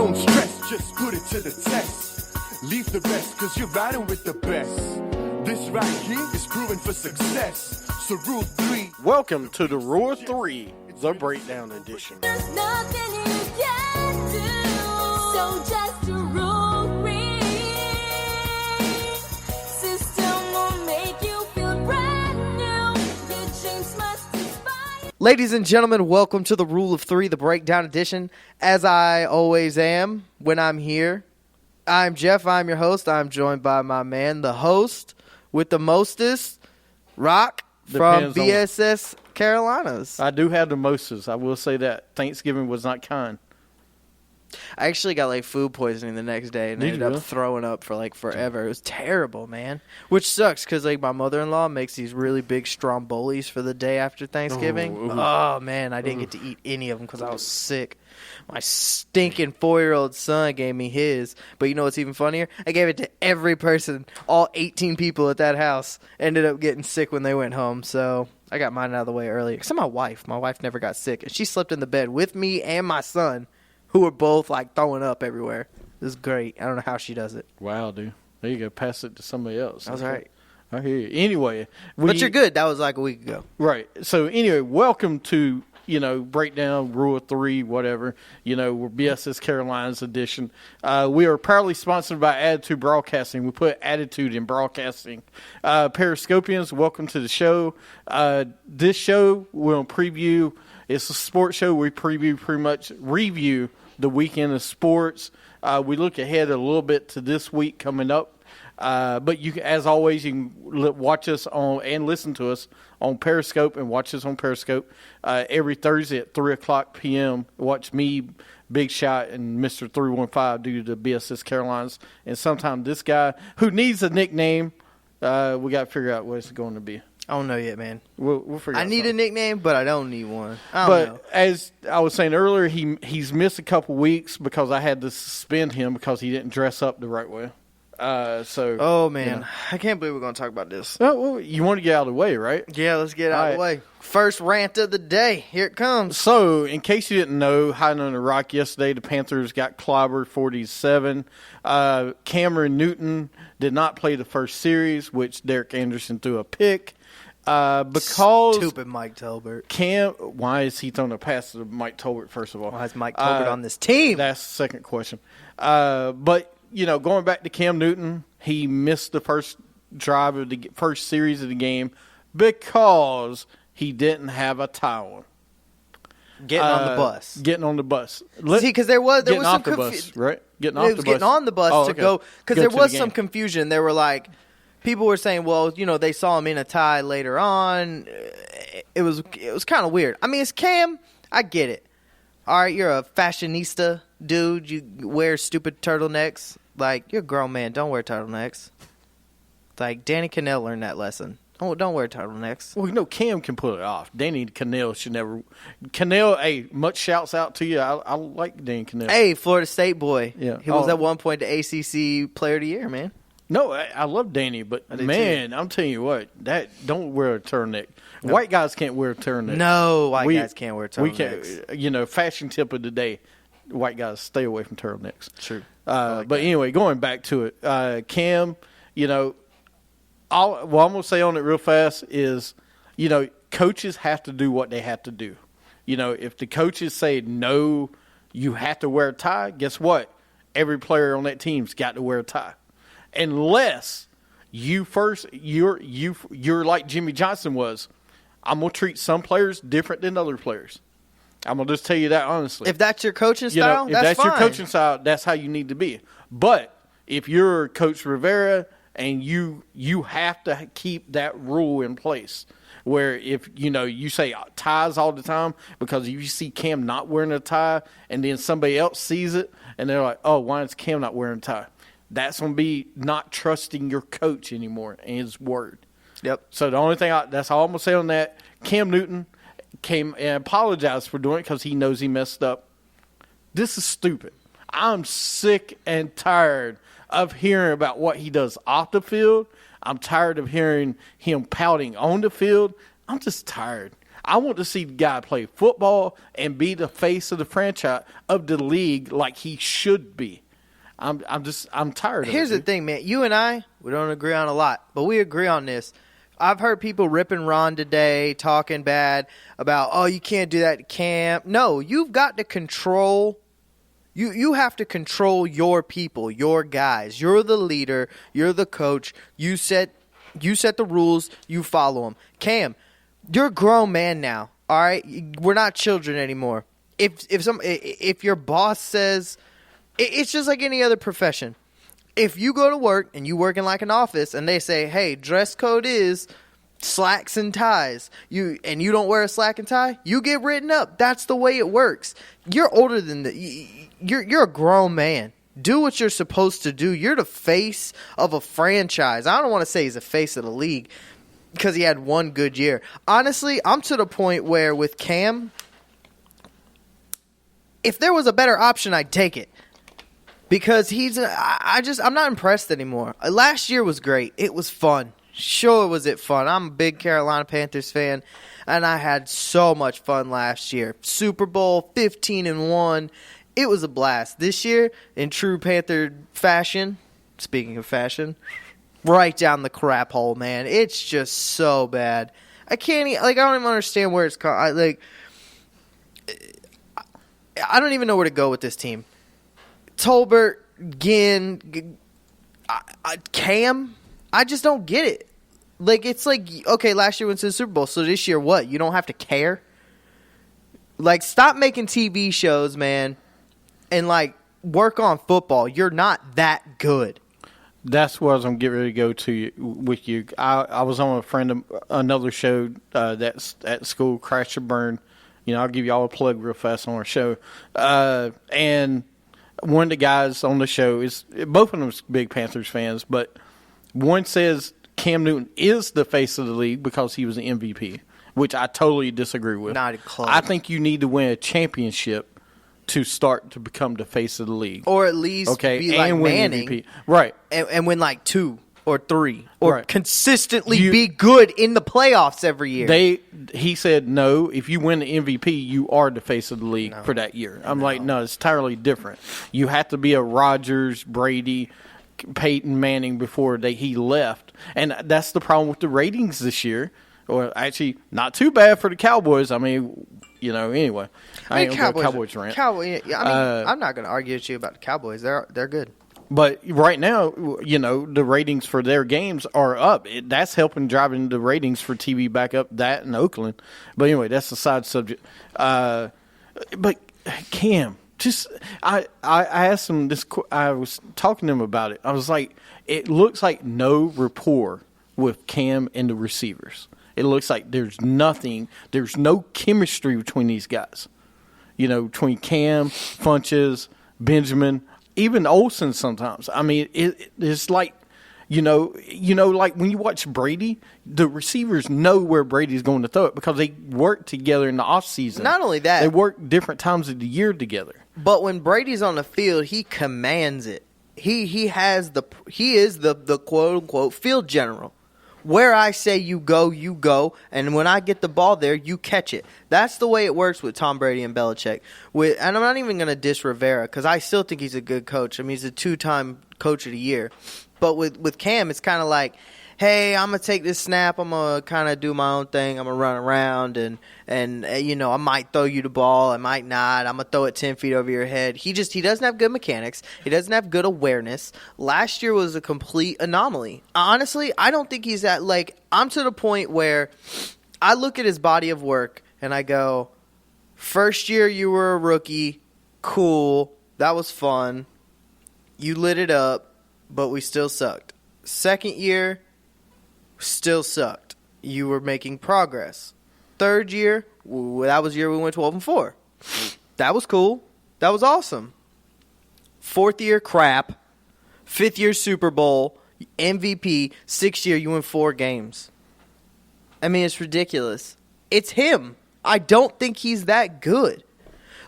Don't stress, just put it to the test. Leave the rest, cause you're riding with the best. This right here is proven for success. So Rule 3. Welcome to the Rule of 3, the Breakdown Edition. There's nothing you can do, so just a rule 3. System will make you feel brand new. Your dreams must inspire. Ladies and gentlemen, welcome to the Rule of 3, the Breakdown Edition. As I always am when I'm here, I'm Jeff, I'm your host. I'm joined by my man, the host with the mostest, Rock from BSS Carolinas. I do have the mostest. I will say that. Thanksgiving was not kind. I actually got like food poisoning the next day and ended up throwing up for like forever. It was terrible, man. Which sucks because like my mother-in-law makes these really big strombolis for the day after Thanksgiving. Oh man, I didn't get to eat any of them because I was sick. My stinking 4-year-old son gave me his. But you know what's even funnier? I gave it to every person. All 18 people at that house ended up getting sick when they went home. So I got mine out of the way early. Except my wife. My wife never got sick. And she slept in the bed with me and my son, who were both like throwing up everywhere. It was great. I don't know how she does it. Wow, dude. There you go. Pass it to somebody else. That was right. I hear you. Anyway. But you're good. That was like a week ago. Right. So anyway, welcome to, Breakdown, Rule of 3, whatever. We're BSS Carolinas edition. We are proudly sponsored by Attitude Broadcasting. We put attitude in broadcasting. Periscopians, welcome to the show. This show will preview. It's a sports show. We pretty much review the weekend of sports. We look ahead a little bit to this week coming up. But you, as always, you can watch us on and listen to us on Periscope and watch us on Periscope every Thursday at 3 o'clock p.m. Watch me, Big Shot, and Mr. 315 do the BSS Carolinas. And sometimes this guy who needs a nickname, we got to figure out what it's going to be. I don't know yet, man. We'll figure out. I need a nickname, but I don't need one. I don't know. As I was saying earlier, he's missed a couple weeks because I had to suspend him because he didn't dress up the right way. Oh, man. I can't believe we're going to talk about this. Well, you want to get out of the way, right? Yeah, let's get out of the way. First rant of the day. Here it comes. So, in case you didn't know, hiding on the rock yesterday, the Panthers got clobbered 40-7. Cameron Newton did not play the first series, which Derek Anderson threw a pick. Because stupid Mike Tolbert. Why is he throwing a pass to Mike Tolbert, first of all? Why is Mike Tolbert on this team? That's the second question. But going back to Cam Newton, he missed the first drive of the first series of the game because he didn't have a tie on. Getting on the bus. See, because there was some confusion, right? Getting on the bus to go, because there was some confusion. They were like, people were saying, well, they saw him in a tie later on. It was kind of weird. I mean, it's Cam. I get it. All right, you're a fashionista dude. You wear stupid turtlenecks. Like, you're a grown man. Don't wear turtlenecks. Like, Danny Cannell learned that lesson. Oh, don't wear turtlenecks. Well, Cam can pull it off. Danny Cannell should never. Cannell, hey, much shouts out to you. I like Danny Cannell. Hey, Florida State boy. Yeah. He was at one point the ACC Player of the Year, man. No, I love Danny, but man, I'm telling you what, don't wear a turtleneck. No. White guys can't wear a turtleneck. No, white guys can't wear turtlenecks. We can't. Fashion tip of the day, white guys stay away from turtlenecks. True. But anyway, going back to it, Cam, what I'm going to say on it real fast is, coaches have to do what they have to do. If the coaches say, no, you have to wear a tie, guess what? Every player on that team's got to wear a tie. Unless you're like Jimmy Johnson was. I'm going to treat some players different than other players. I'm going to just tell you that honestly. If that's your coaching style, if that's fine. your coaching style, that's how you need to be. But if you're Coach Rivera and you have to keep that rule in place where if, you say ties all the time because if you see Cam not wearing a tie and then somebody else sees it and they're like, oh, why is Cam not wearing a tie? That's going to be not trusting your coach anymore and his word. Yep. So the only thing that's all I'm going to say on that, Cam Newton came and apologized for doing it because he knows he messed up. This is stupid. I'm sick and tired of hearing about what he does off the field. I'm tired of hearing him pouting on the field. I'm just tired. I want to see the guy play football and be the face of the franchise of the league like he should be. I'm tired of it. Here's the thing, man. You and I, we don't agree on a lot, but we agree on this. I've heard people ripping Ron today, talking bad about, oh, you can't do that to Cam. No, you've got to control. You have to control your people, your guys. You're the leader. You're the coach. You set the rules. You follow them. Cam, you're a grown man now. All right, we're not children anymore. If your boss says, it's just like any other profession. If you go to work and you work in like an office and they say, hey, dress code is slacks and ties, you don't wear a slack and tie, you get written up. That's the way it works. You're older than you're a grown man. Do what you're supposed to do. You're the face of a franchise. I don't want to say he's the face of the league because he had one good year. Honestly, I'm to the point where with Cam, if there was a better option, I'd take it. Because I'm not impressed anymore. Last year was great. It was fun. Sure was it fun. I'm a big Carolina Panthers fan, and I had so much fun last year. Super Bowl, 15-1. It was a blast. This year, in true Panther fashion, speaking of fashion, right down the crap hole, man. It's just so bad. I don't even understand where it's coming. I don't even know where to go with this team. Tolbert, Ginn, Cam, I just don't get it. It's like, okay, last year went to the Super Bowl, so this year what? You don't have to care? Stop making TV shows, man, and, work on football. You're not that good. That's what I was going to get ready to go to with you. I was on another show that's at school, Crash or Burn. I'll give you all a plug real fast on our show. And one of the guys on the show is, both of them are big Panthers fans, but one says Cam Newton is the face of the league because he was an MVP, which I totally disagree with. Not close. I think you need to win a championship to start to become the face of the league. Or at least be like Manning. MVP. Right. And win 2 or 3. Or right. consistently be good in the playoffs every year. He said, no, if you win the MVP, you are the face of the league for that year. I'm like, no, it's entirely different. You have to be a Rodgers, Brady, Peyton Manning before he left. And that's the problem with the ratings this year. Or actually, not too bad for the Cowboys. I mean, anyway. I ain't going to go Cowboys rant. I'm not going to argue with you about the Cowboys. They're good. But right now, the ratings for their games are up. That's helping driving the ratings for TV back up, that in Oakland. But anyway, that's a side subject. But Cam, I asked him this. I was talking to him about it. I was like, it looks like no rapport with Cam and the receivers. It looks like there's nothing. There's no chemistry between these guys. Between Cam, Funches, Benjamin, even Olsen sometimes. I mean, it's like, like when you watch Brady, the receivers know where Brady's going to throw it because they work together in the offseason. Not only that. They work different times of the year together. But when Brady's on the field, he commands it. He is the quote-unquote field general. Where I say you go, and when I get the ball there, you catch it. That's the way it works with Tom Brady and Belichick. And I'm not even going to diss Rivera because I still think he's a good coach. I mean, he's a 2-time coach of the year. But with Cam, it's kind of like, hey, I'm going to take this snap. I'm going to kind of do my own thing. I'm going to run around, and I might throw you the ball. I might not. I'm going to throw it 10 feet over your head. He doesn't have good mechanics. He doesn't have good awareness. Last year was a complete anomaly. Honestly, I don't think he's that, I'm to the point where I look at his body of work, and I go, first year you were a rookie. Cool. That was fun. You lit it up, but we still sucked. Second year, still sucked. You were making progress. Third year, that was the year we went 12-4. That was cool. That was awesome. Fourth year, crap. Fifth year, Super Bowl, MVP. Sixth year, you win 4 games. I mean, it's ridiculous. It's him. I don't think he's that good.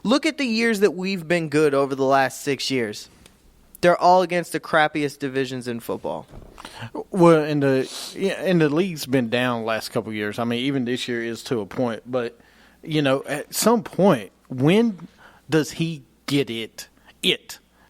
Look at the years that we've been good over the last 6 years. They're all against the crappiest divisions in football. Well, and the league's been down the last couple of years. I mean, even this year is to a point. But, at some point, when does he get it?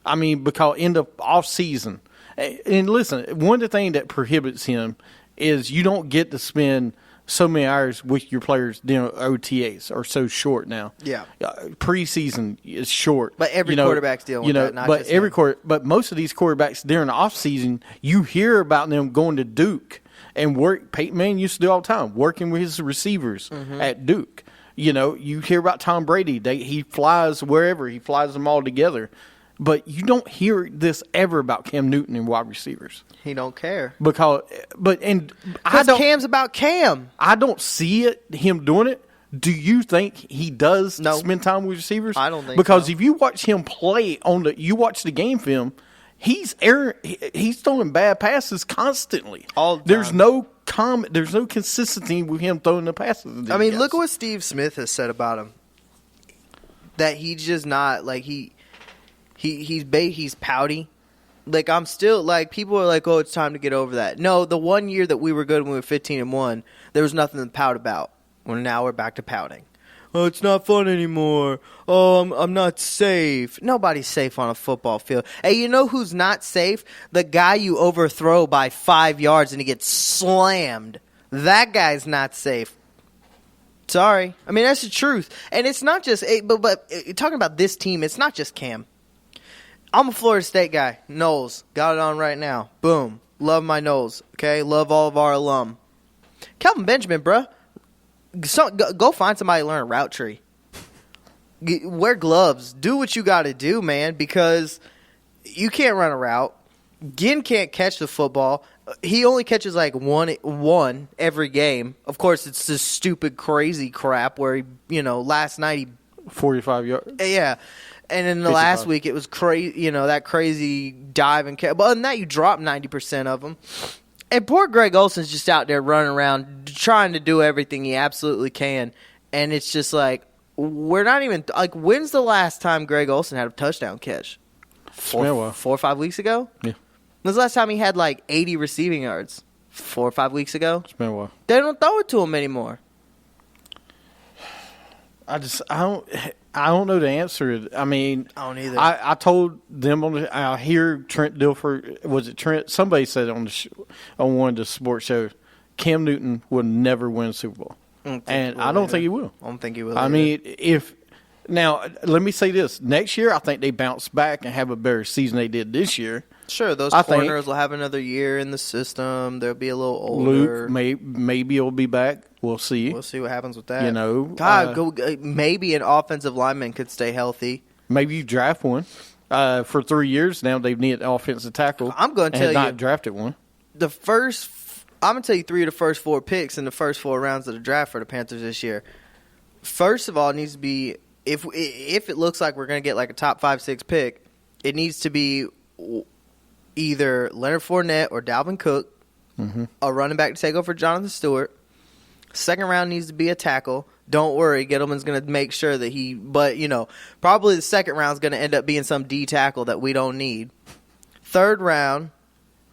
I mean, because in the off season, and listen, one of the things that prohibits him is you don't get to spend so many hours with your players. OTAs are so short now. Yeah, preseason is short, but every quarterback's dealing with that. Not but just every him. But most of these quarterbacks during the off season, you hear about them going to Duke and work. Peyton Manning used to do all the time, working with his receivers at Duke. You hear about Tom Brady. He flies wherever. He flies them all together. But you don't hear this ever about Cam Newton and wide receivers. He don't care. Because Cam's about Cam. I don't see him doing it. Do you think he does No. spend time with receivers? I don't think because so. if you watch him play you watch the game film, he's throwing bad passes constantly. All the There's time. there's no consistency with him throwing the passes. I mean, look at what Steve Smith has said about him. That he's just not like he's pouty. Like I'm still like people are like, oh, it's time to get over that. No, the 1 year that we were good when we were 15-1, there was nothing to pout about. Well, now we're back to pouting. Oh, it's not fun anymore. Oh, I'm not safe. Nobody's safe on a football field. Hey, you know who's not safe? The guy you overthrow by 5 yards and he gets slammed. That guy's not safe. Sorry. I mean, that's the truth. And it's not just but talking about this team, it's not just Cam. I'm a Florida State guy. Knowles. Got it on right now. Boom. Love my Knowles. Okay? Love all of our alum. Kelvin Benjamin, bruh. Go find somebody to learn a route tree. Wear gloves. Do what you got to do, man, because you can't run a route. Ginn can't catch the football. He only catches like one every game. Of course, it's this stupid, crazy crap where last night he 45 yards. Yeah. And in the last week, it was crazy, that crazy dive and catch. But other than that, you drop 90% of them. And poor Greg Olson's just out there running around trying to do everything he absolutely can. And it's just like, we're not even, like, when's the last time Greg Olson had a touchdown catch? 4 or 5 weeks ago? Yeah. When's the last time he had, like, 80 receiving yards? 4 or 5 weeks ago? It's been a while. They don't throw it to him anymore. I don't know the answer. I mean, I don't either. I told them I hear Trent Dilfer. Was it Trent? Somebody said on on one of the sports shows, Cam Newton will never win a Super Bowl, and I don't think he will. I don't think he will. I mean, now let me say this: next year, I think they bounce back and have a better season they did this year. Sure, those corners will have another year in the system. They'll be a little older. Luke, maybe he'll be back. We'll see. We'll see what happens with that. Maybe an offensive lineman could stay healthy. Maybe you draft one. For 3 years now, they've needed offensive tackle. I'm going to tell you, not drafted one. I'm going to tell you 3 of the first 4 picks in the first 4 rounds of the draft for the Panthers this year. First of all, it needs to be if it looks like we're going to get like a top 5-6 pick, it needs to be either Leonard Fournette or Dalvin Cook, a running back to take over Jonathan Stewart. Second round needs to be a tackle. Don't worry, Gettleman's going to make sure that probably the second round is going to end up being some D tackle that we don't need. Third round,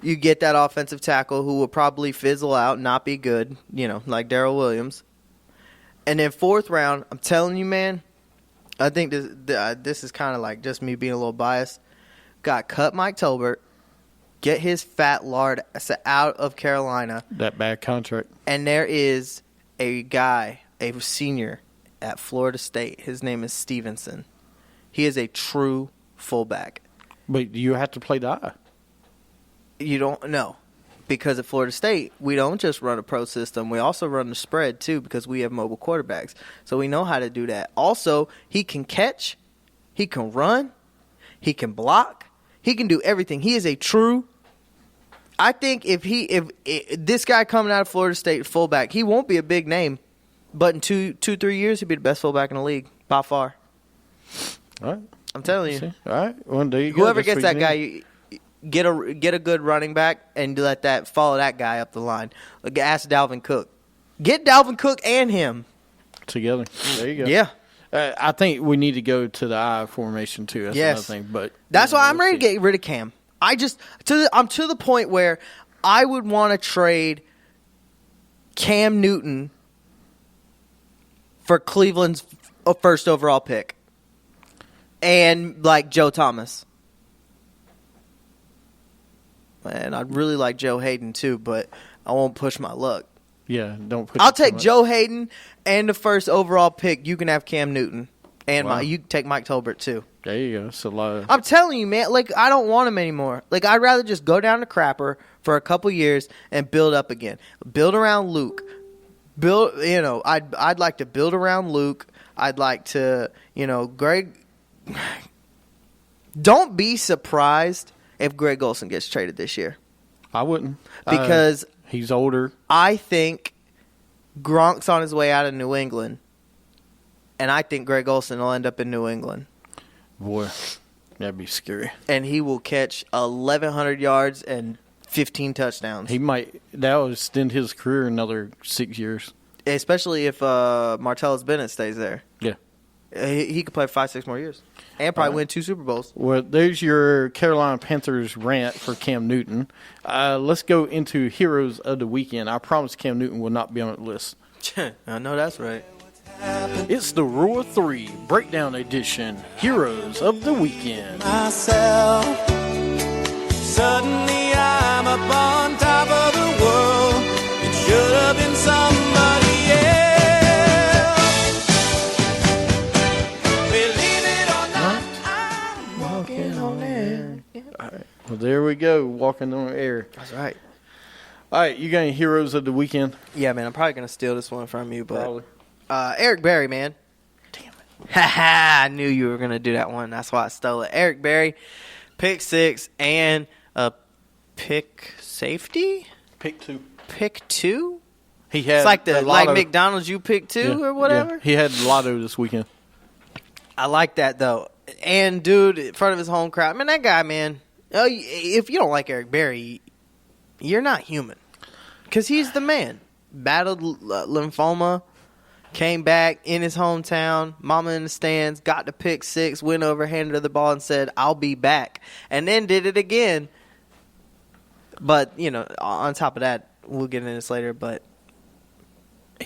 you get that offensive tackle who will probably fizzle out, not be good, like Darrell Williams. And then fourth round, I'm telling you, man, I think this is kind of like just me being a little biased. Got cut Mike Tolbert. Get his fat lard out of Carolina. That bad contract. And there is a guy, a senior at Florida State. His name is Stevenson. He is a true fullback. But you have to play the eye. You don't know. Because at Florida State, we don't just run a pro system. We also run the spread, too, because we have mobile quarterbacks. So we know how to do that. Also, he can catch. He can run. He can block. He can do everything. He is a true. I think if this guy coming out of Florida State fullback, he won't be a big name, but in 2-3 years he'll be the best fullback in the league by far. All right, I'm telling you. All right, one day whoever gets that guy, get a good running back and follow that guy up the line. Ask Dalvin Cook. Get Dalvin Cook and him together. There you go. Yeah. I think we need to go to the I formation too. That's Yes. another thing. But That's why I'm we'll ready to see. get rid of Cam. I'm to the point where I would want to trade Cam Newton for Cleveland's first overall pick and like Joe Thomas. And I'd really like Joe Hayden too, but I won't push my luck. Yeah, don't put. I'll it too take much. Joe Hayden and the first overall pick. You can have Cam Newton and Wow. you can take Mike Tolbert too. There you go. It's a lot. I'm telling you, man. Like I don't want him anymore. Like I'd rather just go down to crapper for a couple years and build up again. Build around Luke. I'd like to build around Luke. I'd like to, Greg. Don't be surprised if Greg Olsen gets traded this year I wouldn't because he's older. I think Gronk's on his way out of New England, and I think Greg Olsen will end up in New England. Boy, that'd be scary. And he will catch 1,100 yards and 15 touchdowns. That will extend his career another 6 years. Especially if Martellus Bennett stays there. Yeah. He could play 5-6 more years. And probably win 2 Super Bowls. Well, there's your Carolina Panthers rant for Cam Newton. Let's go into Heroes of the Weekend. I promise Cam Newton will not be on the list. I know that's right. It's the Rule of 3 Breakdown Edition, Heroes of the Weekend. Myself. Suddenly I'm up on top of the world. It should have been somebody else. Believe it or not, I'm walking on air. All right. Well, there we go, walking on air. That's right. All right, you got any Heroes of the Weekend? Yeah, man, I'm probably going to steal this one from you, but Probably. Eric Berry, man. Damn it. Ha I knew you were going to do that one. That's why I stole it. Eric Berry, pick 6 and a pick safety? Pick 2. Pick 2? He had It's like a like lotto. McDonald's you pick 2 Yeah, or whatever? yeah. He had lotto this weekend. I like that, though. And, dude, in front of his home crowd. Man, that guy, man, if you don't like Eric Berry, you're not human. Because he's the man. Battled lymphoma, came back in his hometown, mama in the stands, got to pick 6, went over, handed her the ball, and said, I'll be back. And then did it again. But, on top of that, we'll get into this later, but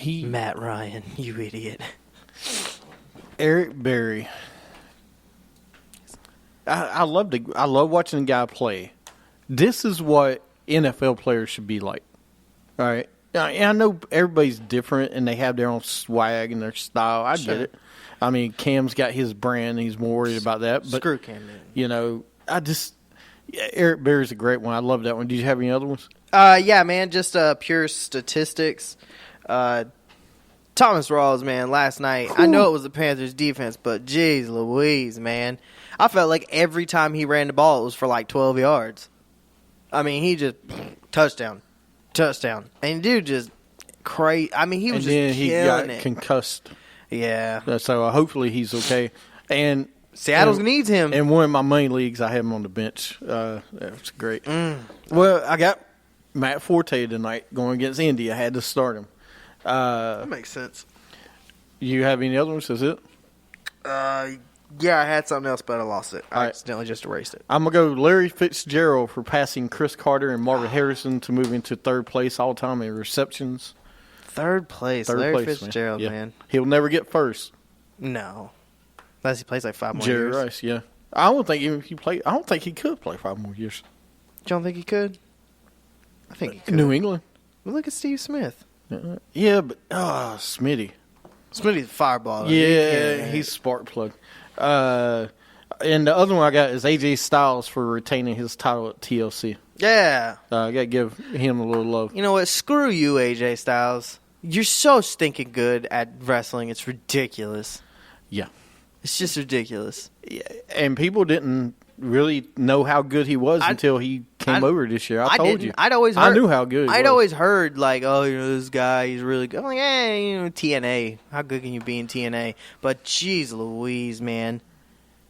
Matt Ryan, you idiot. Eric Berry. I love watching the guy play. This is what NFL players should be like. All right. I know everybody's different and they have their own swag and their style. I get it. I mean, Cam's got his brand. He's more worried about that. But, Screw Cam Newton. Eric Berry's a great one. I love that one. Did you have any other ones? Yeah, man, just pure statistics. Thomas Rawls, man, last night. I know it was the Panthers defense, but geez Louise, man. I felt like every time he ran the ball, it was for like 12 yards. I mean, he just touchdown. And dude just crazy. I mean, he was And then just he killing got it. concussed. Yeah. So hopefully he's okay. And Seattle needs him. In one of my main leagues, I have him on the bench. That's great. Well, I got Matt Forte tonight going against Indy. I had to start him. That makes sense. You have any other ones? Is it? Yeah, I had something else, but I lost it. I All right. accidentally just erased it. I'm going to go Larry Fitzgerald for passing Chris Carter and Marvin Harrison to move into third place all time in receptions. Third place. Third Larry place, Fitzgerald, Yeah. man. He'll never get first. No. Unless he plays like 5 more Jerry years. Rice, yeah. I don't think he could play 5 more years. You don't think he could? I think he could. New England. Well, look at Steve Smith. Yeah, but Smitty. Smitty's a fireball. Yeah, he's spark plug. And the other one I got is AJ Styles for retaining his title at TLC. Yeah. I got to give him a little love. You know what? Screw you, AJ Styles. You're so stinking good at wrestling. It's ridiculous. Yeah. It's just ridiculous. And people didn't really know how good he was until he came over this year. I told didn't. you. I'd always heard, I knew how good he I'd was. always heard, like, oh, this guy, he's really good. I'm like, TNA. How good can you be in TNA? But, geez Louise, man.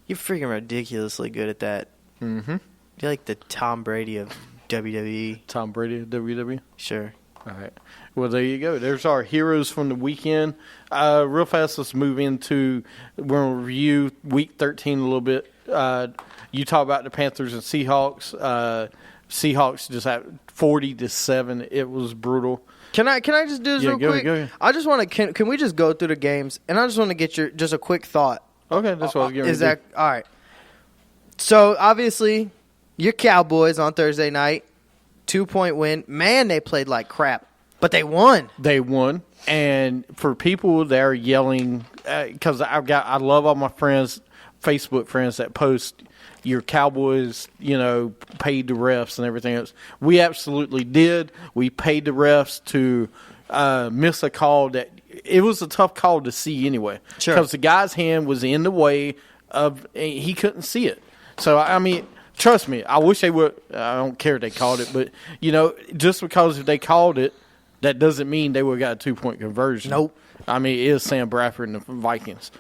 You're freaking ridiculously good at that. Mm-hmm. You're like the Tom Brady of WWE. Tom Brady, WWE. Sure. All right. Well, there you go. There's our heroes from the weekend. Real fast, let's move into, we're going to review Week 13 a little bit. You talk about the Panthers and Seahawks. Seahawks just had 40-7. It was brutal. Can I just do this real quick? Go ahead. I just want to. Can we just go through the games? And I just want to get your just a quick thought. Okay, that's what I was getting Is ready to that all right? So obviously, your Cowboys on Thursday night, 2-point win. Man, they played like crap, but they won. They won, and for people that are yelling, because I love all my friends, Facebook friends that post your Cowboys, paid the refs and everything else. We absolutely did. We paid the refs to miss a call that it was a tough call to see anyway. Sure. Because the guy's hand was in the way of he couldn't see it. So I mean, trust me, I wish they would. I don't care if they called it, but just because if they called it, that doesn't mean they would have got a 2-point conversion. Nope. I mean, it is Sam Bradford and the Vikings.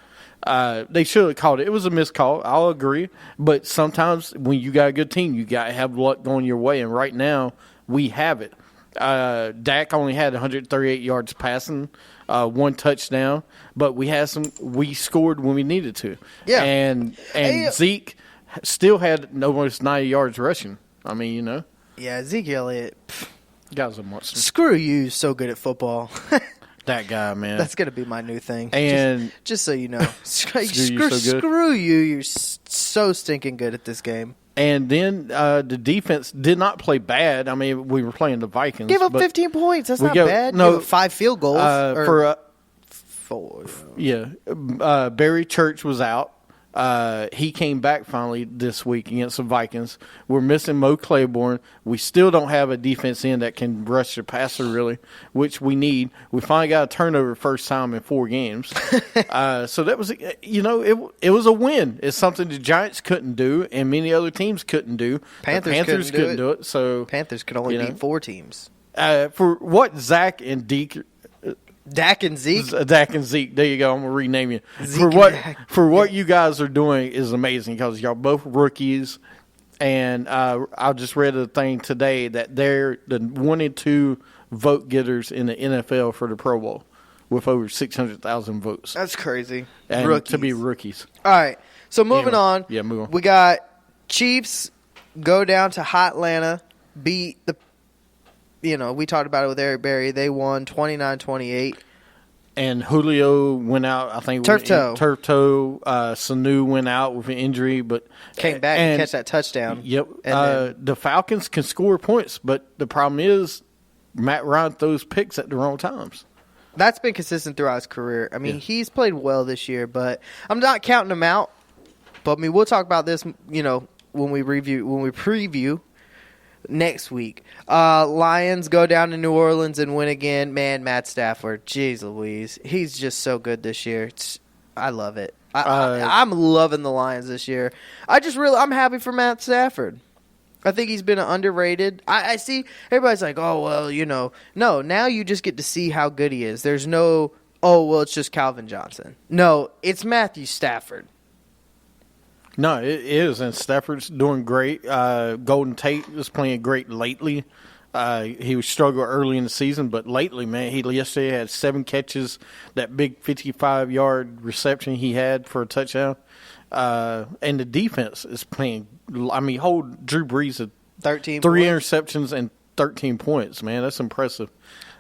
They should have called it. It was a missed call. I'll agree. But sometimes when you got a good team, you got to have luck going your way. And right now, we have it. Dak only had 138 yards passing, 1 touchdown. But we scored when we needed to. Yeah. And Zeke still had almost 90 yards rushing. I mean, Yeah, Zeke Elliott. Guys a monster. Screw you. So good at football. That guy, man. That's gonna be my new thing. And just so you know, screw you so good. Screw you. You're so stinking good at this game. And then the defense did not play bad. I mean, we were playing the Vikings. Give up 15 points. That's not bad. No, give up 5 field goals. For 4. Yeah, Barry Church was out. He came back finally this week against the Vikings. We're missing Mo Claiborne. We still don't have a defense end that can rush the passer, really, which we need. We finally got a turnover first time in 4 games. So that was, it was a win. It's something the Giants couldn't do and many other teams couldn't do. Panthers couldn't do it. So Panthers could only beat 4 teams. For what Zach and Dak and Zeke. There you go. I'm gonna rename you. Zeke For what you guys are doing is amazing because y'all both rookies, and I just read a thing today that they're the 1 and 2 vote getters in the NFL for the Pro Bowl with over 600,000 votes. That's crazy. And Rookies. to be rookies. All right. So moving on. Yeah, move on. We got Chiefs go down to Hotlanta, beat the. We talked about it with Eric Berry. They won 29-28. And Julio went out, I think. Turf toe. Sanu went out with an injury, but came back and catch that touchdown. Yep. And the Falcons can score points, but the problem is Matt Ryan throws picks at the wrong times. That's been consistent throughout his career. I mean, he's played well this year, but I'm not counting him out. But we'll talk about this, when we preview next week. Lions go down to New Orleans and win again. Man, Matt Stafford, jeez Louise, he's just so good this year. I love it. I'm loving the Lions this year. I'm happy for Matt Stafford. I think he's been underrated. I see everybody's like, oh, well, No, now you just get to see how good he is. There's no, oh, well, it's just Calvin Johnson. No, it's Matthew Stafford. No, it is, and Stafford's doing great. Golden Tate is playing great lately. He was struggling early in the season, but lately, man, he yesterday had 7 catches. That big 55-yard reception he had for a touchdown. And the defense is playing. I mean, hold Drew Brees at 13 3 points. interceptions and 13 points, man. That's impressive.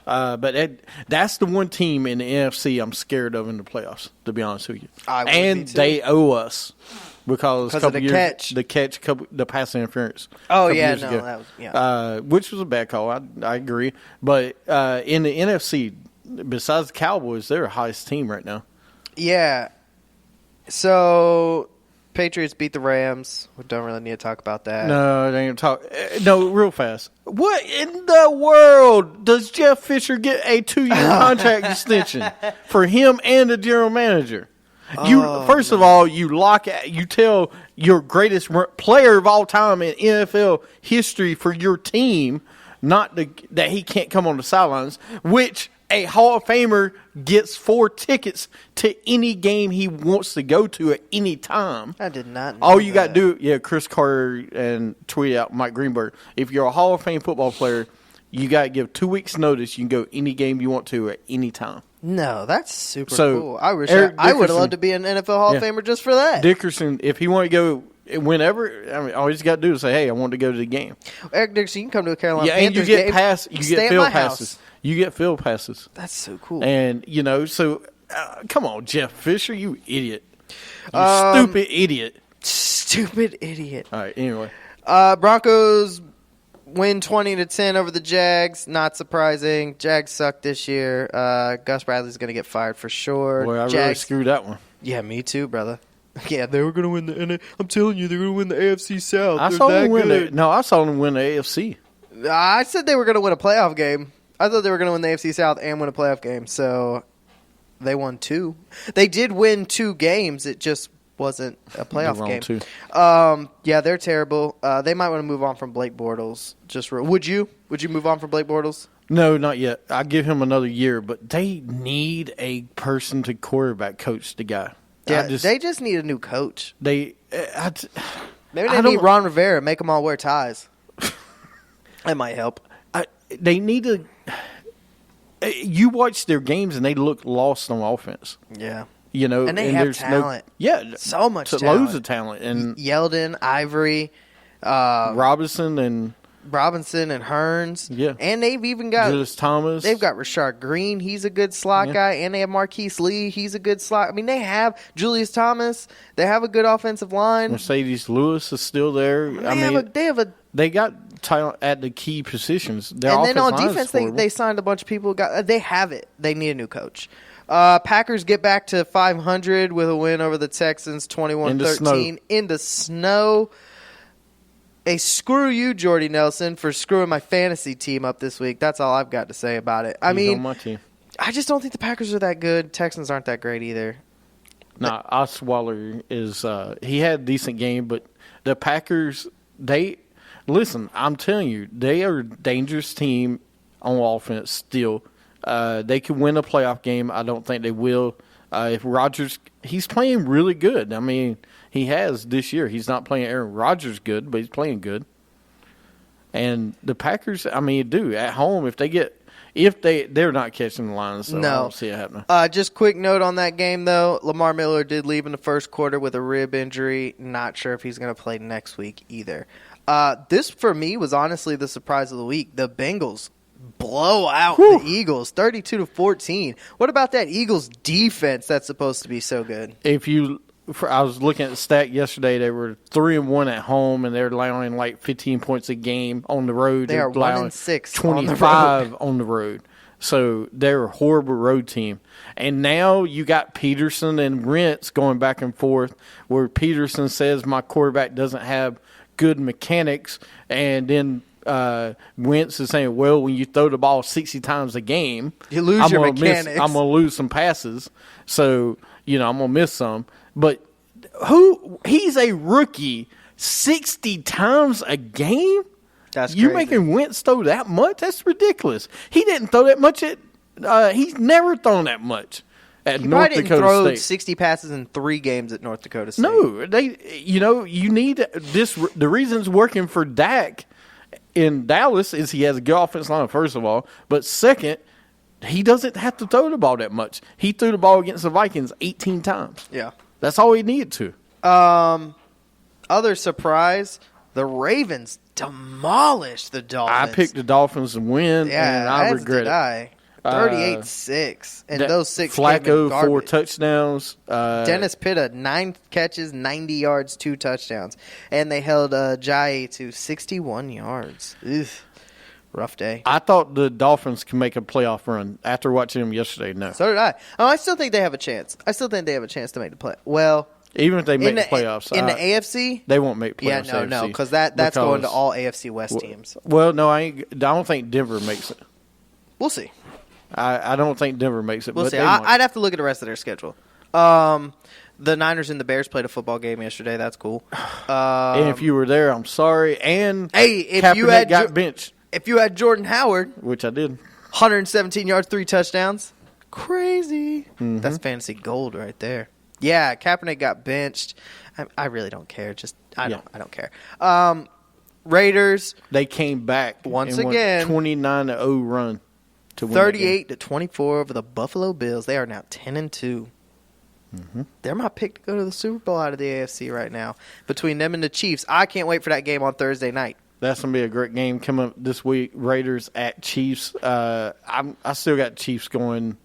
But that's the one team in the NFC I'm scared of in the playoffs, to be honest with you. And they owe us because of the catch. The pass interference. Oh, that was which was a bad call. I agree. But in the NFC, besides the Cowboys, they're the highest team right now. Yeah. So Patriots beat the Rams. We don't really need to talk about that. No, they ain't talk. No, real fast. What in the world does Jeff Fisher get a 2-year contract extension for him and the general manager? First of all, you tell your greatest player of all time in NFL history for your team that he can't come on the sidelines, which a Hall of Famer gets 4 tickets to any game he wants to go to at any time. I did not know All you got that. to do, Chris Carter and tweet out Mike Greenberg. If you're a Hall of Fame football player, You got to give 2 weeks notice. You can go any game you want to at any time. No, that's super So, cool. I wish Eric I would have Dickerson- loved to be an NFL Hall of Yeah. Famer just for that. Dickerson, if he want to go whenever, I mean, all he's got to do is say, "Hey, I want to go to the game." Eric Dickerson, you can come to a Carolina Yeah, and Panthers you get game. pass. You stay get at field my passes. house. You get field passes. That's so cool. And so come on, Jeff Fisher, you idiot, you stupid idiot. Stupid idiot. All right, anyway, Broncos win 20-10 over the Jags. Not surprising. Jags suck this year. Gus Bradley's going to get fired for sure. boy, I really Jags, screwed that one. yeah, me too, brother. Yeah, they were going to win the. I'm telling you, they're going to win the AFC South. I They're saw that them win. good. I saw them win the AFC. I said they were going to win a playoff game. I thought they were going to win the AFC South and win a playoff game. So they won 2. They did win 2 games. It just wasn't a playoff won game. 2. Yeah, they're terrible. They might want to move on from Blake Bortles. Would you? Would you move on from Blake Bortles? No, not yet. I give him another year, but they need a person to quarterback coach the guy. Yeah, they just need a new coach. They. Maybe I they need don't- Ron Rivera. Make them all wear ties. That might help. They need to. You watch their games and they look lost on offense. Yeah. You know, And they have there's talent. So much loads talent. of talent, and Yeldon, Ivory, Robinson and Robinson, and Hearns. Yeah. And they've even got Julius Thomas. They've got Rashard Green. He's a good slot Yeah. guy. And they have Marquise Lee. He's a good slot. I mean, they have Julius Thomas. They have a good offensive line. Mercedes Lewis is still there. They have a they got talent at the key positions. Their and then on offensive line is defense, horrible. they signed a bunch of people. They have it. They need a new coach. Packers get back to 500 with a win over the Texans, 21-13 in the snow. A screw you, Jordy Nelson, for screwing my fantasy team up this week. That's all I've got to say about it. I He's mean, on my team. I just don't think the Packers are that good. Texans aren't that great either. Nah, Osweiler is he had a decent game, but the Packers, listen, I'm telling you, they are a dangerous team on offense still. They could win a playoff game. I don't think they will. If Rodgers, he's playing really good. I mean, he has this year. He's not playing Aaron Rodgers good, but he's playing good. And the Packers, I mean, do at home they're not catching the Lions, so I don't see it happening. Just quick note on that game, though. Lamar Miller did leave in the first quarter with a rib injury. Not sure if he's going to play next week either. This, for me, was honestly the surprise of the week. The Bengals blow out the Eagles, 32-14. What about that Eagles defense that's supposed to be so good? I was looking at the stat yesterday. They were 3-1 at home, and they're allowing like 15 points a game on the road. They are allowing 1-6 25 on the road. So they're a horrible road team. And now you got Peterson and Wentz going back and forth, where Peterson says my quarterback doesn't have good mechanics, and then Wentz is saying, well, when you throw the ball 60 times a game, you lose your mechanics. I'm going to lose some passes. So, I'm going to miss some. But he's a rookie 60 times a game? That's You crazy. making Wentz throw that much? That's ridiculous. He didn't throw that much he's never thrown that much at He North probably didn't Dakota throw State. 60 passes in 3 games at North Dakota State. No, you need this. The reason it's working for Dak in Dallas is he has a good offensive line, first of all. But second, he doesn't have to throw the ball that much. He threw the ball against the Vikings 18 times. Yeah. That's all he needed to. Other surprise, the Ravens demolished the Dolphins. I picked the Dolphins to win, Yeah, and I as regret did it. I. 38-6. And That those 6 came in Flacco, 4 garbage. touchdowns. Dennis Pitta, 9 catches, 90 yards, 2 touchdowns. And they held Jai to 61 yards. Ugh. Rough day. I thought the Dolphins can make a playoff run after watching them yesterday. No. So did I. Oh, I still think they have a chance. I still think they have a chance to make the play. Well, Even if they make in the playoffs. in the AFC, they won't make playoffs. yeah, no, AFC, because that's going to all AFC West teams. Well, no, I don't think Denver makes it. We'll see. I don't think Denver makes it. We'll but see. they might. I'd have to look at the rest of their schedule. The Niners and the Bears played a football game yesterday. That's cool. And if you were there, I'm sorry. And Hey, if Kaepernick you had got benched, if you had Jordan Howard, which I did. 117 yards, 3 touchdowns, crazy. Mm-hmm. That's fantasy gold right there. Yeah, Kaepernick got benched. I really don't care. I don't care. Raiders, They came back Once and again. 29-0 run to win. that game. 38-24 over the Buffalo Bills. They are now 10-2. They're my pick to go to the Super Bowl out of the AFC right now. Between them and the Chiefs, I can't wait for that game on Thursday night. That's gonna be a great game coming up this week. Raiders at Chiefs. I still got Chiefs going,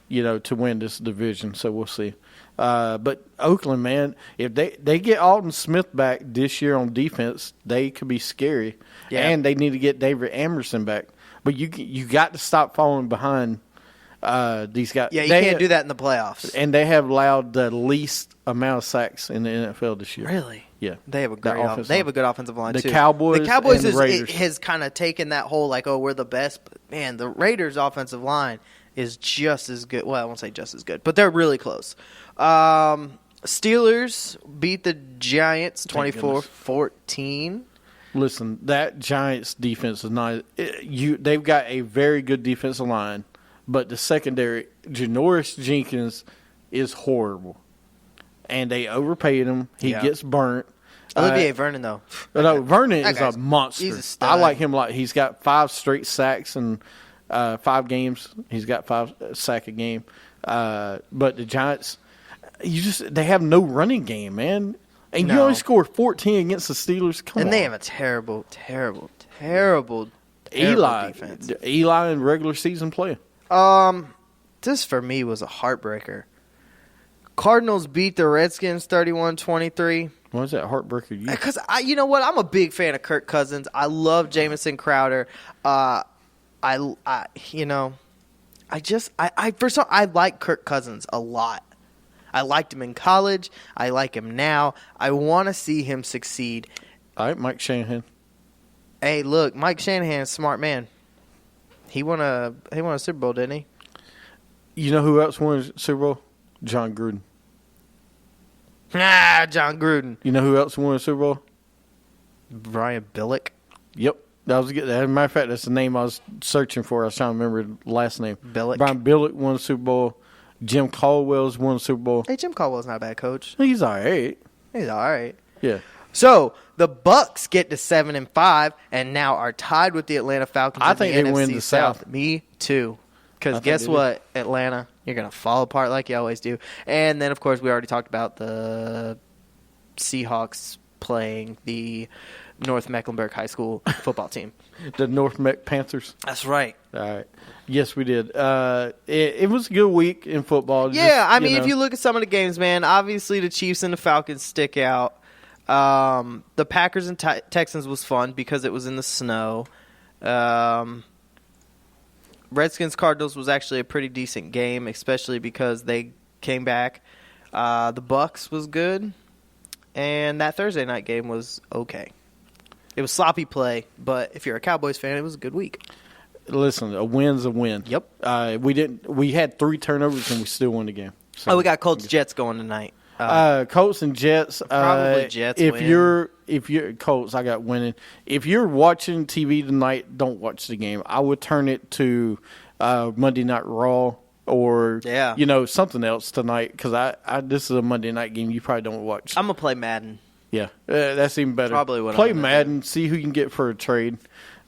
to win this division. So we'll see. But Oakland, man, if they get Alton Smith back this year on defense, they could be scary. Yeah. And they need to get David Emerson back. But you got to stop falling behind these guys. Yeah, you can't do that in the playoffs. And they have allowed the least amount of sacks in the NFL this year. Really? Yeah. They have a The great offensive they have a line. good offensive line The too. Cowboys the Cowboys and the Raiders. has kind of taken that whole we're the best. But man, the Raiders' offensive line is just as good. Well, I won't say just as good, but they're really close. Steelers beat the Giants Thank goodness. 24-14. Listen, that Giants defense is not. They've got a very good defensive line, but the secondary, Janoris Jenkins, is horrible, and they overpaid him. He Yeah. gets burnt. Olivier Vernon, though. No, Vernon That is guy's- a monster. he's a stud. I like him a lot. He's got 5 straight sacks in 5 games. He's got 5 sack a game. But the Giants, they have no running game, man. And you No. only scored 14 against the Steelers. Come on. And they have a terrible Eli, defense. Eli in regular season play. This for me was a heartbreaker. Cardinals beat the Redskins 31-23. Why is that heartbreaker? You Because you know what? I'm a big fan of Kirk Cousins. I love Jamison Crowder. I like Kirk Cousins a lot. I liked him in college. I like him now. I want to see him succeed. all right, Mike Shanahan. Hey, look, Mike Shanahan's a smart man. He won a Super Bowl, didn't he? You know who else won a Super Bowl? John Gruden. John Gruden. You know who else won a Super Bowl? Brian Billick. Yep. That was good. As a matter of fact, that's the name I was searching for. I was trying to remember the last name. Billick. Brian Billick won a Super Bowl. Jim Caldwell's won a Super Bowl. Hey, Jim Caldwell's not a bad coach. He's all right. He's all right. Yeah. So the Bucks get to 7-5 and now are tied with the Atlanta Falcons. I in think the they win NFC the South. Me too. Because I think guess they do. what, Atlanta, you're gonna fall apart like you always do. And then of course we already talked about the Seahawks playing the North Mecklenburg High School football team. The North Meck Panthers. That's right. All right. Yes, we did. It was a good week in football. Yeah, I Just, mean, if you look at some of the games, man, obviously the Chiefs and the Falcons stick out. The Packers and Texans was fun because it was in the snow. Redskins Cardinals was actually a pretty decent game, especially because they came back. The Bucks was good, and that Thursday night game was okay. It was sloppy play, but if you're a Cowboys fan, it was a good week. Listen, a win's a win. Yep. We had 3 turnovers and we still won the game. So, We got Colts Jets going tonight. Colts and Jets. Probably Jets If win. you're Colts, I got winning. If you're watching TV tonight, don't watch the game. I would turn it to Monday Night Raw or something else tonight because this is a Monday night game. You probably don't watch. I'm gonna play Madden. Yeah, that's even better. Probably what play I'm gonna Madden, see who you can get for a trade.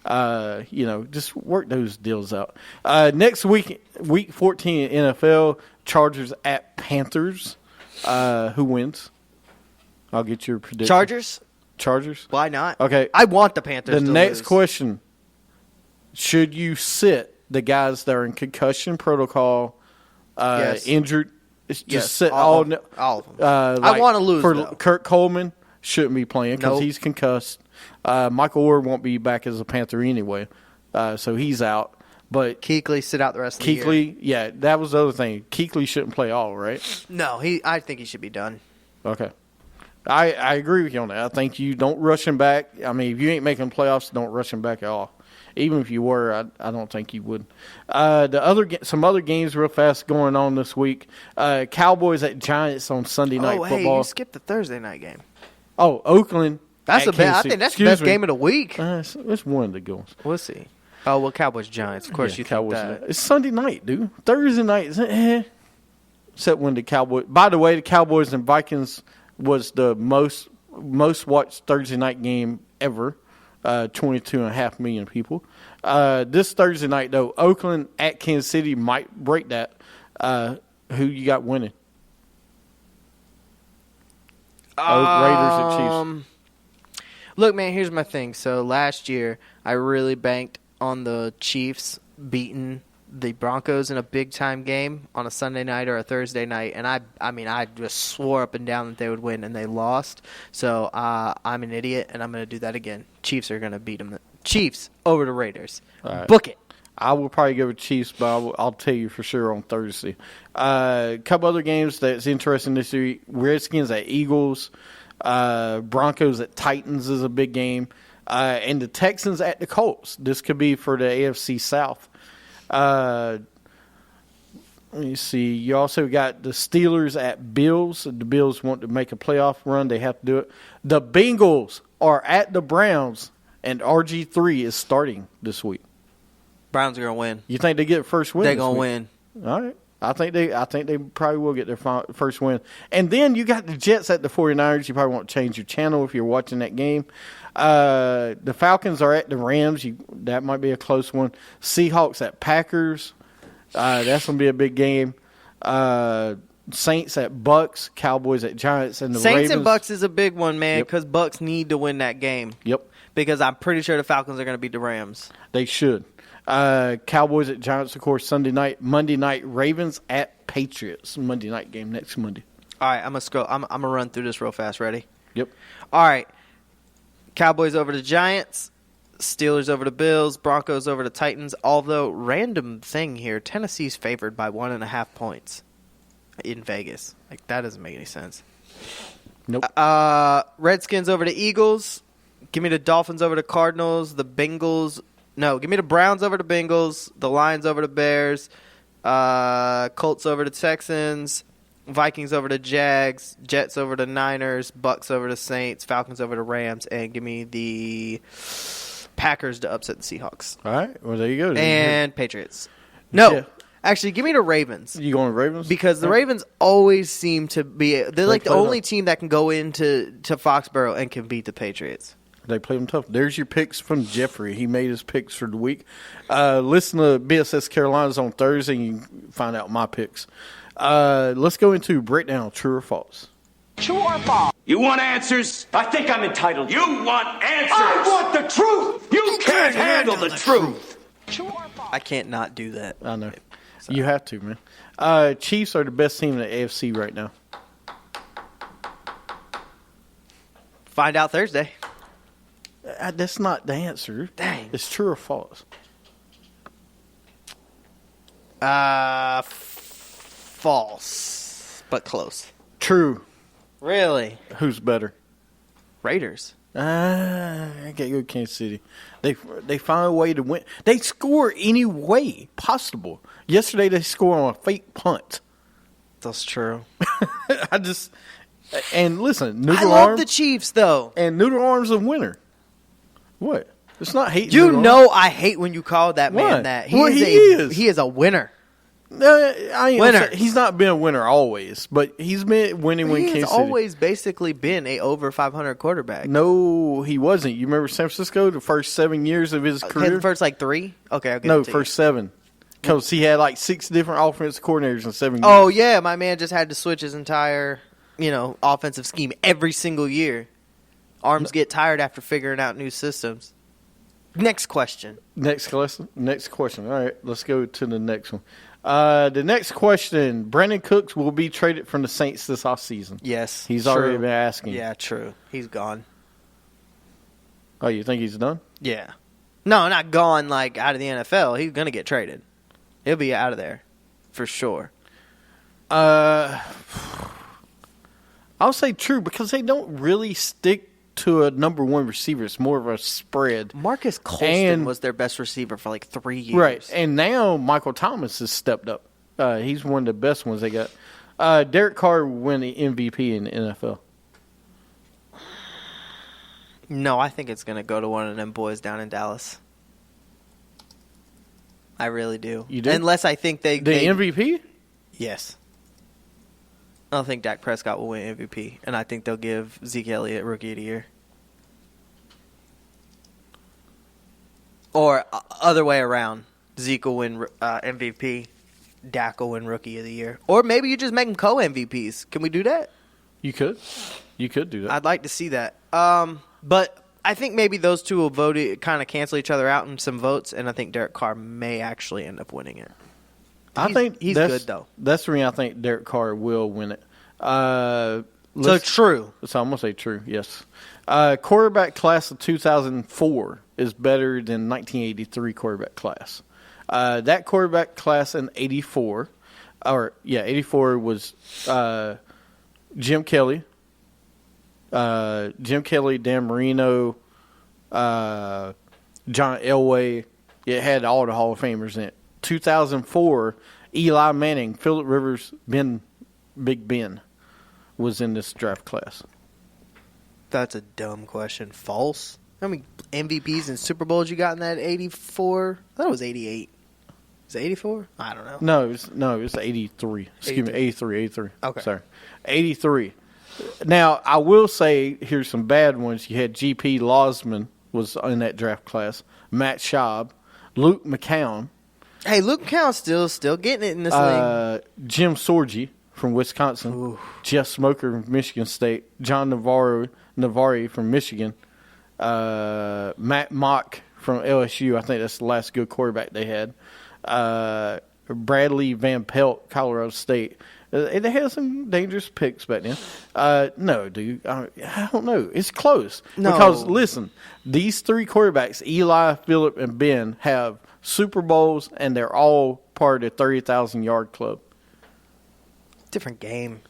Just work those deals out. Next week, week 14 in NFL, Chargers at Panthers. Who wins? I'll get your prediction. Chargers? Why not? Okay. I want the Panthers The to next lose. question, should you sit the guys that are in concussion protocol, Yes. injured? Just Yes, sit all all. of them. I wanna lose, For though. Kurt Coleman, shouldn't be playing because Nope. he's concussed. Michael Orr won't be back as a Panther anyway, so he's out. But Kuechly sit out the rest of the year. Kuechly, yeah, that was the other thing. Kuechly shouldn't play all, right? No, I think he should be done. Okay. I agree with you on that. I think you don't rush him back. I mean, if you ain't making playoffs, don't rush him back at all. Even if you were, I don't think you would. Some other games real fast going on this week. Cowboys at Giants on Sunday night Hey, football. you skipped the Thursday night game. Oh, Oakland. That's at the best. I Kansas think that's City. the Excuse best me. game of the week. It's one of the good ones. We'll see. Oh well, Cowboys Giants. Of course, Yeah, you Cowboys. think that. It's Sunday night, dude. Thursday night. Except when the Cowboys. By the way, the Cowboys and Vikings was the most watched Thursday night game ever. 22.5 million people. This Thursday night, though, Oakland at Kansas City might break that. Who you got winning? Raiders and Chiefs. Look, man, here's my thing. So last year, I really banked on the Chiefs beating the Broncos in a big-time game on a Sunday night or a Thursday night, and I just swore up and down that they would win, and they lost. So I'm an idiot, and I'm going to do that again. Chiefs are going to beat them. Chiefs over the Raiders. Right. Book it. I will probably go with Chiefs, but I'll tell you for sure on Thursday. A couple other games that's interesting this week. Redskins at Eagles. Broncos at Titans is a big game. And the Texans at the Colts. This could be for the AFC South. Let me see. You also got the Steelers at Bills. The Bills want to make a playoff run. They have to do it. The Bengals are at the Browns, and RG3 is starting this week. Browns are going to win. You think they get first win? They're going to win. All right. I think they probably will get their first win. And then you got the Jets at the 49ers. You probably won't change your channel if you're watching that game. The Falcons are at the Rams. That might be a close one. Seahawks at Packers. That's going to be a big game. Saints at Bucks. Cowboys at Giants. And the Saints Ravens. and Bucks is a big one, man, Yep. because Bucks need to win that game. Yep. Because I'm pretty sure the Falcons are going to beat the Rams. They should. Cowboys at Giants, of course, Sunday night. Monday night, Ravens at Patriots. Monday night game next Monday. All right, I'm going to scroll. I'm going to run through this real fast. Ready? Yep. All right. Cowboys over the Giants. Steelers over the Bills. Broncos over the Titans. Although, random thing here, Tennessee's favored by 1.5 points in Vegas. Like, that doesn't make any sense. Nope. Redskins over the Eagles. Give me the Dolphins over the Cardinals. The Bengals. No, give me the Browns over the Bengals. The Lions over the Bears. Colts over the Texans. Vikings over the Jags. Jets over the Niners. Bucks over the Saints. Falcons over the Rams. And give me the Packers to upset the Seahawks. All right. Well, there you go. And Patriots. No. Yeah. Actually, give me the Ravens. You going to Ravens? Because the Ravens always seem to be... They're like the play only them. team that can go into Foxborough and can beat the Patriots. They play them tough. There's your picks from Jeffrey. He made his picks for the week. Listen to BSS Carolinas on Thursday, and you can find out my picks. Let's go into breakdown, true or false. True or false? You want answers? I think I'm entitled. You want answers? I want the truth. You can't handle the truth. True or false? I can't not do that. I know. You have to, man. Chiefs are the best team in the AFC right now. Find out Thursday. That's not the answer. Dang. It's true or false. False. But close. True. Really? Who's better? Raiders. I gotta go Kansas City. They find a way to win. They score any way possible. Yesterday they scored on a fake punt. That's true. And listen, I Noodle love Arm the Chiefs, though. and Noodle Arm's a winner. What? It's not hating. You Noodle know I hate when you call that Why? man that. Well, he is. He is a winner. Arm. I ain't Winner. gonna say- he's not been a winner always, but he's been winning when He has Kansas City. always basically been a over 500 quarterback. No, he wasn't. You remember San Francisco, the first 7 years of his career? The first like 3? Okay, I'll get No, it to first 7. Because he had like 6 different offensive coordinators in 7 years. Oh, yeah, my man just had to switch his entire, offensive scheme every single year. Arms get tired after figuring out new systems. Next question. Next question. All right, let's go to the next one. The next question: Brandon Cooks will be traded from the Saints this offseason. Yes. He's true. already been asking. Yeah, true. He's gone. Oh, you think he's done? Yeah. No, not gone like out of the NFL. He's going to get traded. He'll be out of there for sure. I'll say true because they don't really stick to a number one receiver. It's more of a spread. Marcus Colston was their best receiver for like 3 years. Right. And now Michael Thomas has stepped up. He's one of the best ones they got. Derek Carr will win the MVP in the NFL. No, I think it's going to go to one of them boys down in Dallas. I really do. You do? Unless I think they MVP? Yes. I don't think Dak Prescott will win MVP, and I think they'll give Zeke Elliott Rookie of the Year. Or other way around. Zeke will win MVP. Dak will win Rookie of the Year. Or maybe you just make them co-MVPs. Can we do that? You could. You could do that. I'd like to see that. But I think maybe those two will vote it, kind of cancel each other out in some votes, and I think Derek Carr may actually end up winning it. I think he's that's good, though. That's the reason I think Derek Carr will win it. So true. So I'm going to say true, yes. Quarterback class of 2004 is better than 1983 quarterback class. That quarterback class in 84 was Jim Kelly, Dan Marino, John Elway. It had all the Hall of Famers in it. 2004, Eli Manning, Phillip Rivers, Big Ben was in this draft class. That's a dumb question. False? How many MVPs and Super Bowls you got in that 84? I thought it was 88. Is it 84? I don't know. No, it was 83. Excuse me, 83. Okay. Sorry. 83. Now, I will say, here's some bad ones. You had G.P. Losman was in that draft class. Matt Schaub. Luke McCown. Hey, Luke McCown's still getting it in this league. Jim Sorgi from Wisconsin. Ooh. Jeff Smoker from Michigan State. John Navarre from Michigan. Matt Mock from LSU. I think that's the last good quarterback they had. Bradley Van Pelt, Colorado State. They had some dangerous picks back then. No, dude. I don't know. It's close. No. Because, listen, these three quarterbacks, Eli, Phillip, and Ben, have Super Bowls, and they're all part of the 30,000-yard club. Different game.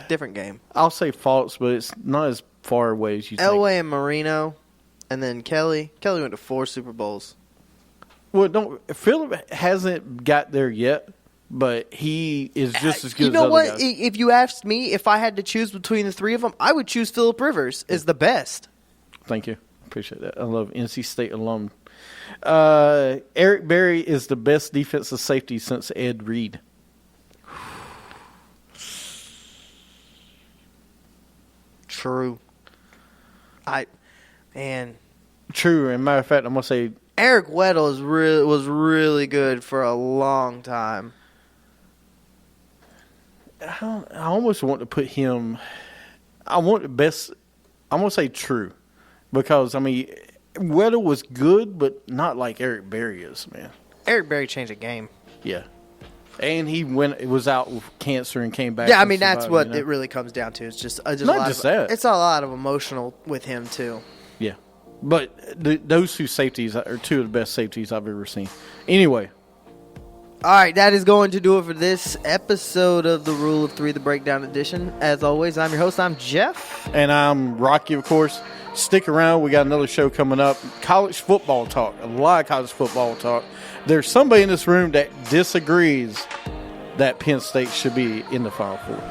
Different game. I'll say false, but it's not as far away as you think. Elway and Marino, and then Kelly. Kelly went to 4 Super Bowls. Well, Phillip hasn't got there yet, but he is just as good You as know other what? guys. If you asked me if I had to choose between the three of them, I would choose Phillip Rivers as the best. Thank you. Appreciate that. I love NC State alum. Eric Berry is the best defensive safety since Ed Reed. True. True. And matter of fact, I'm going to say Eric Weddle was really good for a long time. I almost want to put him. I want the best. I'm going to say true. Because, I mean, Weddle was good, but not like Eric Berry is, man. Eric Berry changed the game. Yeah. And he was out with cancer and came back. Yeah, I and mean, that's survived, what you know? it really comes down to. It's just, Not a lot just of, that. It's a lot of emotional with him, too. Yeah. But those two safeties are two of the best safeties I've ever seen. Anyway. All right, that is going to do it for this episode of the Rule of 3, the Breakdown Edition. As always, I'm your host. I'm Jeff. And I'm Rocky, of course. Stick around. We got another show coming up. College football talk. A lot of college football talk. There's somebody in this room that disagrees that Penn State should be in the Final Four.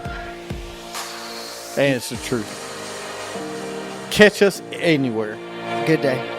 And it's the truth. Catch us anywhere. Good day.